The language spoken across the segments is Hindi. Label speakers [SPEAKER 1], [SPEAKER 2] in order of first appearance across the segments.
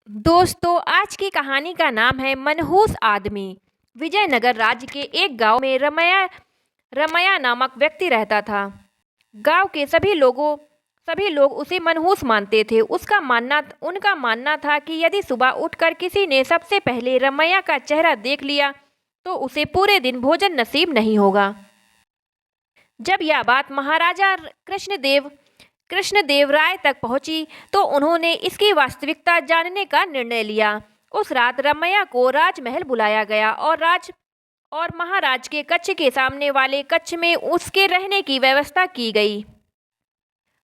[SPEAKER 1] दोस्तों, आज की कहानी का नाम है मनहूस आदमी। विजयनगर राज्य के एक गांव में रमैया रमैया नामक व्यक्ति रहता था। गांव के सभी लोग उसे मनहूस मानते थे। उनका मानना था कि यदि सुबह उठकर किसी ने सबसे पहले रमैया का चेहरा देख लिया तो उसे पूरे दिन भोजन नसीब नहीं होगा। जब यह बात महाराजा कृष्णदेव राय तक पहुंची तो उन्होंने इसकी वास्तविकता जानने का निर्णय लिया। उस रात रमैया को राजमहल बुलाया गया और महाराज के कक्ष के सामने वाले कक्ष में उसके रहने की व्यवस्था की गई।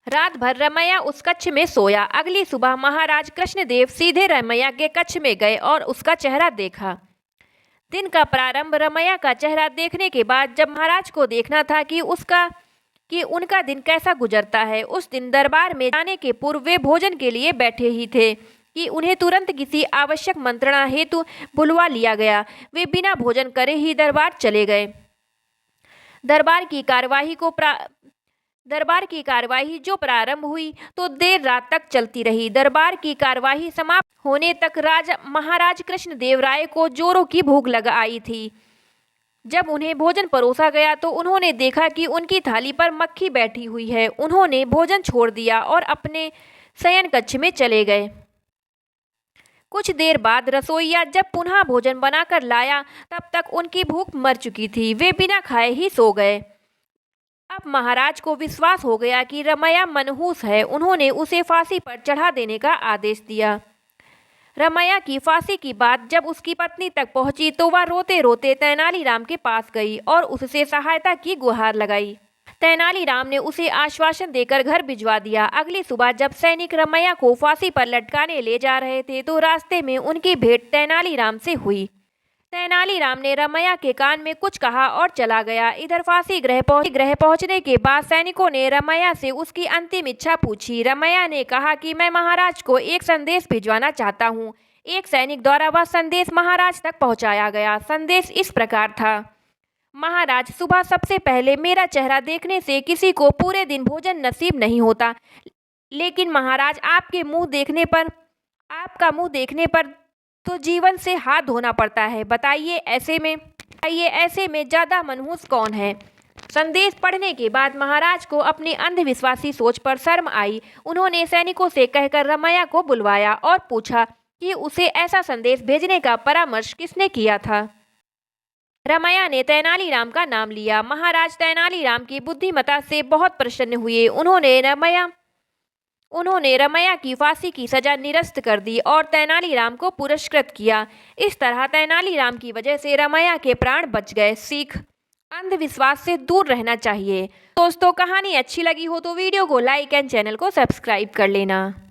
[SPEAKER 1] रात भर रमैया उस कक्ष में सोया। अगली सुबह महाराज कृष्णदेव सीधे रमैया के कक्ष में गए और उसका चेहरा देखा। दिन का प्रारंभ रमैया का चेहरा देखने के बाद जब महाराज को देखना था कि उनका दिन कैसा गुजरता है। उस दिन दरबार में जाने के पूर्व वे भोजन के लिए बैठे ही थे कि उन्हें तुरंत किसी आवश्यक मंत्रणा हेतु बुलवा लिया गया। वे बिना भोजन करे ही दरबार चले गए। दरबार की कार्यवाही जो प्रारंभ हुई तो देर रात तक चलती रही। दरबार की कार्यवाही समाप्त होने तक महाराज कृष्णदेव राय को जोरों की भूख लग आई थी। जब उन्हें भोजन परोसा गया तो उन्होंने देखा कि उनकी थाली पर मक्खी बैठी हुई है। उन्होंने भोजन छोड़ दिया और अपने शयन कक्ष में चले गए। कुछ देर बाद रसोइया जब पुनः भोजन बनाकर लाया तब तक उनकी भूख मर चुकी थी। वे बिना खाए ही सो गए। अब महाराज को विश्वास हो गया कि रमैया मनहूस है। उन्होंने उसे फांसी पर चढ़ा देने का आदेश दिया। रमैया की फांसी की बात जब उसकी पत्नी तक पहुंची तो वह रोते रोते तेनालीराम के पास गई और उससे सहायता की गुहार लगाई। तेनालीराम ने उसे आश्वासन देकर घर भिजवा दिया। अगली सुबह जब सैनिक रमैया को फांसी पर लटकाने ले जा रहे थे तो रास्ते में उनकी भेंट तेनालीराम से हुई। तेनालीराम ने रमैया के कान में कुछ कहा और चला गया। इधर फांसी गृह पहुंचने के बाद सैनिकों ने रमैया से उसकी अंतिम इच्छा पूछी। रमैया ने कहा कि मैं महाराज को एक संदेश भिजवाना चाहता हूं। एक सैनिक द्वारा वह संदेश महाराज तक पहुंचाया गया। संदेश इस प्रकार था। महाराज, सुबह सबसे पहले मेरा चेहरा देखने से किसी को पूरे दिन भोजन नसीब नहीं होता, लेकिन महाराज आपका मुंह देखने पर तो जीवन से हाथ धोना पड़ता है। बताइए ऐसे में ज्यादा मनहूस कौन है। संदेश पढ़ने के बाद महाराज को अपनी अंधविश्वासी सोच पर शर्म आई। उन्होंने सैनिकों से कहकर रमैया को बुलवाया और पूछा कि उसे ऐसा संदेश भेजने का परामर्श किसने किया था। रमैया ने तेनालीराम का नाम लिया। महाराज तेनालीराम की बुद्धिमत्ता से बहुत प्रसन्न हुए। उन्होंने रमैया की फांसी की सजा निरस्त कर दी और तेनालीराम को पुरस्कृत किया। इस तरह तेनालीराम की वजह से रमैया के प्राण बच गए। सीख: अंधविश्वास से दूर रहना चाहिए। दोस्तों, कहानी अच्छी लगी हो तो वीडियो को लाइक एंड चैनल को सब्सक्राइब कर लेना।